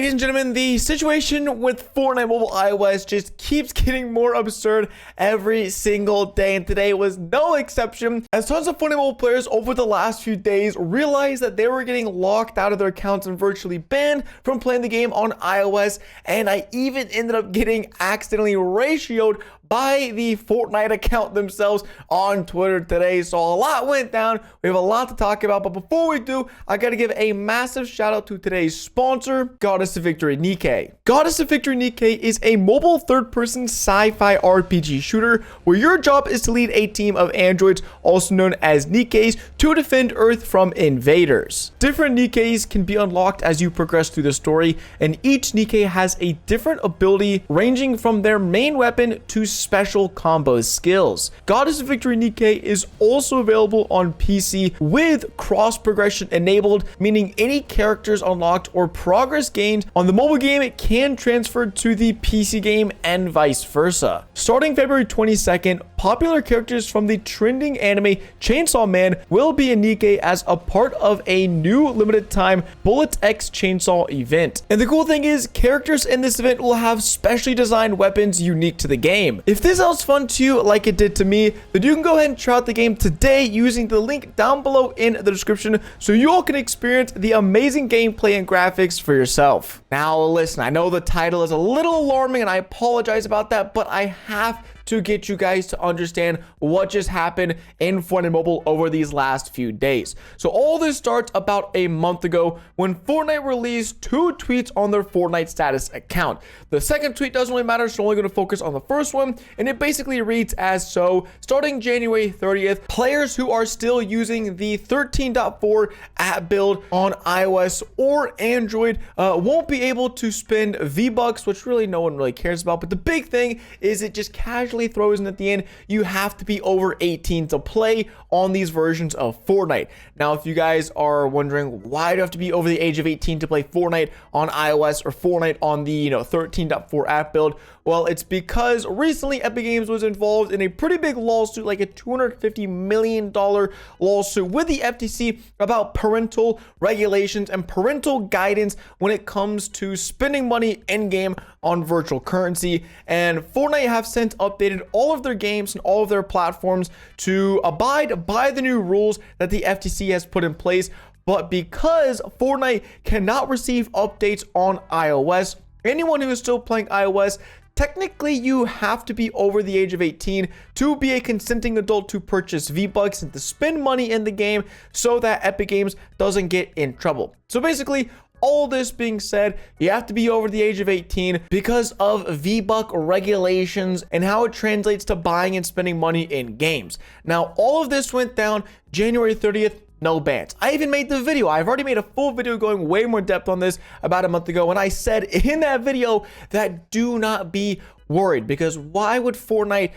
Ladies and gentlemen, the situation with Fortnite Mobile iOS just keeps getting more absurd every single day, and today was no exception, as tons of Fortnite Mobile players over the last few days realized that they were getting locked out of their accounts and virtually banned from playing the game on iOS, and I even ended up getting accidentally ratioed by the Fortnite account themselves on Twitter today. So a lot went down. We have a lot to talk about, but before we do, I gotta give a massive shout out to today's sponsor, Goddess of Victory Nikkei. Goddess of Victory Nikkei is a mobile third-person sci-fi RPG shooter where your job is to lead a team of androids, also known as Nikkeis, to defend Earth from invaders. Different Nikkeis can be unlocked as you progress through the story, and each Nikkei has a different ability ranging from their main weapon to special combo skills. Goddess of Victory Nikkei is also available on PC with cross progression enabled, meaning any characters unlocked or progress gained on the mobile game it can transfer to the PC game and vice versa. Starting February 22nd, popular characters from the trending anime Chainsaw Man will be in Nikkei as a part of a new limited time Bullet X Chainsaw event. And the cool thing is, characters in this event will have specially designed weapons unique to the game. If this sounds fun to you like it did to me, then you can go ahead and try out the game today using the link down below in the description so you all can experience the amazing gameplay and graphics for yourself. Now listen, I know the title is a little alarming and I apologize about that, but I have to get you guys to understand what just happened in Fortnite Mobile over these last few days. So all this starts about a month ago when Fortnite released 2 tweets on their Fortnite Status account. The second tweet doesn't really matter, so I'm only going to focus on the first one, and it basically reads as so: starting January 30th, players who are still using the 13.4 app build on iOS or Android won't be able to spend V-Bucks, which really no one really cares about, but the big thing is it just casually throws in at the end, you have to be over 18 to play on these versions of Fortnite. Now, if you guys are wondering why do you have to be over the age of 18 to play Fortnite on iOS or Fortnite on the 13.4 app build, well, it's because recently Epic Games was involved in a pretty big lawsuit, like a $250 million lawsuit with the FTC about parental regulations and parental guidance when it comes to spending money in-game on virtual currency. And Fortnite have since updated all of their games and all of their platforms to abide by the new rules that the FTC has put in place. But because Fortnite cannot receive updates on iOS, anyone who is still playing iOS, technically, you have to be over the age of 18 to be a consenting adult to purchase V-Bucks and to spend money in the game so that Epic Games doesn't get in trouble. So basically, all this being said, you have to be over the age of 18 because of V-Buck regulations and how it translates to buying and spending money in games. Now, all of this went down January 30th. No bans. I even made the video. I've already made a full video going way more in depth on this about a month ago, and I said in that video that do not be worried, because why would Fortnite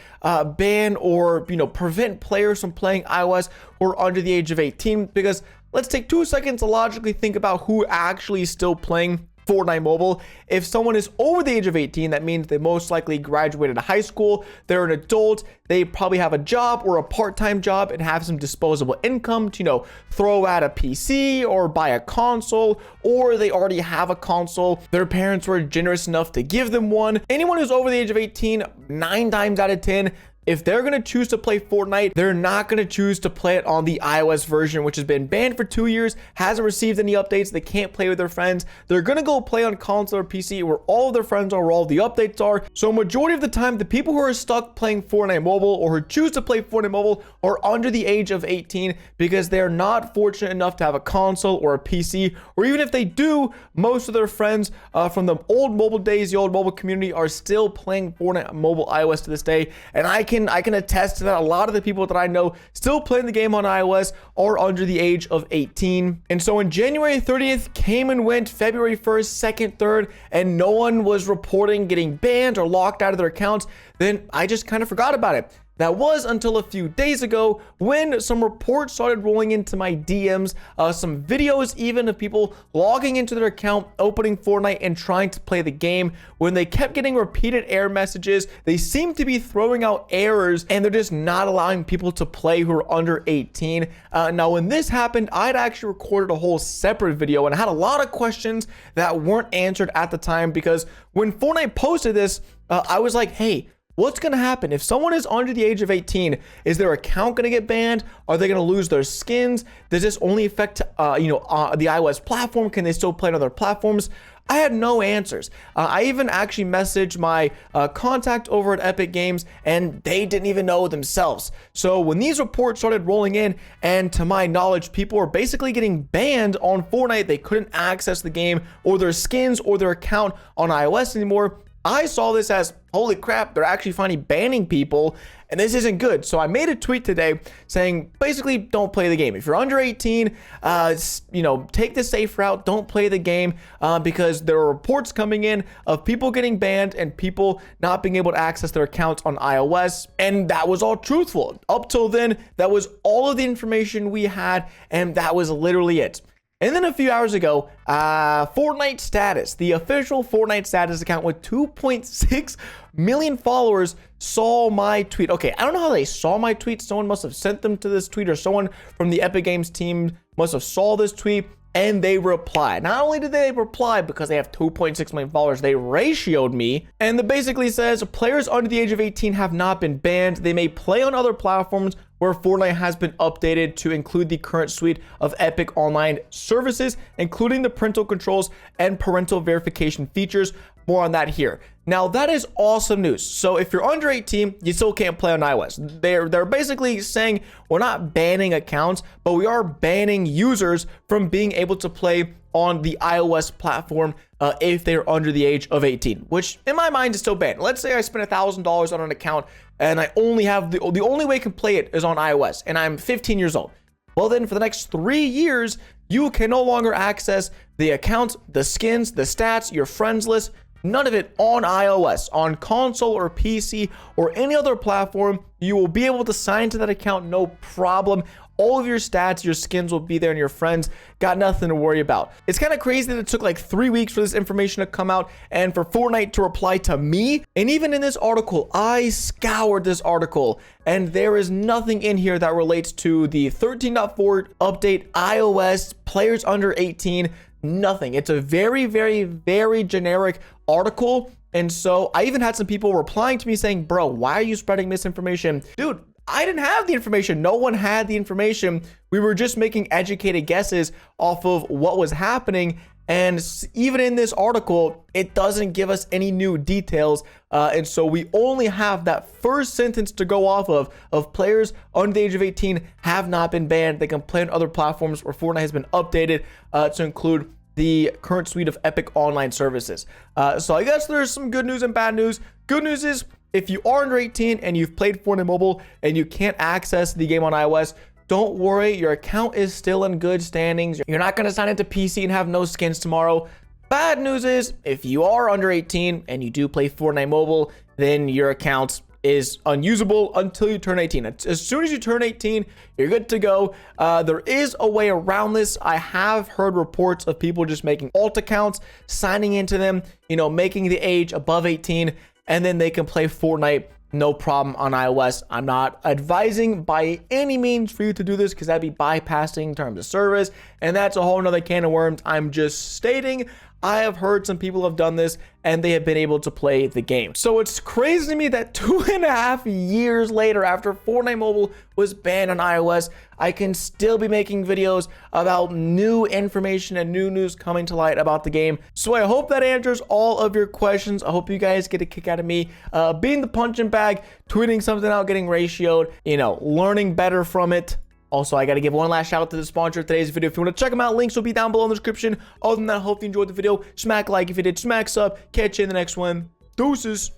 ban or prevent players from playing iOS who are under the age of 18? Because let's take 2 seconds to logically think about who actually is still playing Fortnite Mobile. If someone is over the age of 18, that means they most likely graduated high school, they're an adult, they probably have a job or a part-time job and have some disposable income to, throw at a PC or buy a console, or they already have a console. Their parents were generous enough to give them one. Anyone who's over the age of 18, 9 times out of 10, if they're going to choose to play Fortnite, they're not going to choose to play it on the iOS version, which has been banned for 2 years, hasn't received any updates, they can't play with their friends. They're going to go play on console or PC where all of their friends are, where all the updates are. So majority of the time, the people who are stuck playing Fortnite Mobile or who choose to play Fortnite Mobile are under the age of 18 because they're not fortunate enough to have a console or a PC, or even if they do, most of their friends from the old mobile days, the old mobile community, are still playing Fortnite Mobile iOS to this day. And I can attest to that. A lot of the people that I know still playing the game on iOS are under the age of 18. And so when January 30th came and went, February 1st, 2nd, 3rd, and no one was reporting getting banned or locked out of their accounts, then I just kind of forgot about it. That was until a few days ago when some reports started rolling into my DMs, some videos even of people logging into their account, opening Fortnite and trying to play the game. When they kept getting repeated error messages, they seem to be throwing out errors and they're just not allowing people to play who are under 18. Now, when this happened, I'd actually recorded a whole separate video and had a lot of questions that weren't answered at the time, because when Fortnite posted this, I was like, hey, what's going to happen if someone is under the age of 18? Is their account going to get banned? Are they going to lose their skins? Does this only affect, the iOS platform? Can they still play on other platforms? I had no answers. I even actually messaged my contact over at Epic Games, and they didn't even know themselves. So when these reports started rolling in, and to my knowledge, people were basically getting banned on Fortnite. They couldn't access the game or their skins or their account on iOS anymore. I saw this as, holy crap, they're actually finally banning people, and this isn't good. So I made a tweet today saying, basically, don't play the game. If you're under 18, take the safe route. Don't play the game because there are reports coming in of people getting banned and people not being able to access their accounts on iOS. And that was all truthful. Up till then, that was all of the information we had, and that was literally it. And then a few hours ago, Fortnite Status, the official Fortnite Status account with 2.6 million followers, saw my tweet. Okay, I don't know how they saw my tweet. Someone must have sent them to this tweet, or someone from the Epic Games team must have saw this tweet, and they replied. Not only did they reply because they have 2.6 million followers, they ratioed me. And it basically says, players under the age of 18 have not been banned. They may play on other platforms where Fortnite has been updated to include the current suite of Epic Online services, including the parental controls and parental verification features. More on that here. Now, that is awesome news. So if you're under 18, you still can't play on iOS. They're basically saying we're not banning accounts, but we are banning users from being able to play on the iOS platform if they're under the age of 18, which in my mind is still banned. Let's say I spent $1,000 on an account and I only have the only way I can play it is on iOS, and I'm 15 years old. Well, then for the next 3 years, you can no longer access the account, the skins, the stats, your friends list, none of it on iOS. On console or PC or any other platform, you will be able to sign into that account, no problem. All of your stats, your skins will be there, and your friends got nothing to worry about. It's kind of crazy that it took like 3 weeks for this information to come out and for Fortnite to reply to me. And even in this article, I scoured this article, and there is nothing in here that relates to the 13.4 update, iOS, players under 18, nothing. It's a very, very, very generic article. And so I even had some people replying to me saying, bro, why are you spreading misinformation? Dude, I didn't have the information. No one had the information. We were just making educated guesses off of what was happening. And even in this article, it doesn't give us any new details. And so we only have that first sentence to go off of players under the age of 18 have not been banned. They can play on other platforms where Fortnite has been updated to include the current suite of Epic Online services. So I guess there's some good news and bad news. Good news is, if you are under 18 and you've played Fortnite Mobile and you can't access the game on iOS, don't worry, your account is still in good standings. You're not going to sign into PC and have no skins tomorrow. Bad news is, if you are under 18 and you do play Fortnite Mobile, then your account is unusable until you turn 18. As soon as you turn 18, you're good to go. There is a way around this. I have heard reports of people just making alt accounts, signing into them, making the age above 18, and then they can play Fortnite no problem on iOS. I'm not advising by any means for you to do this because that'd be bypassing terms of service, and that's a whole nother can of worms. I'm just stating I have heard some people have done this and they have been able to play the game. So it's crazy to me that 2.5 years later, after Fortnite Mobile was banned on iOS, I can still be making videos about new information and new news coming to light about the game. So I hope that answers all of your questions. I hope you guys get a kick out of me being the punching bag, tweeting something out, getting ratioed, learning better from it. Also, I got to give one last shout out to the sponsor of today's video. If you want to check them out, links will be down below in the description. Other than that, I hope you enjoyed the video. Smack like if you did, smack sub. Catch you in the next one. Deuces.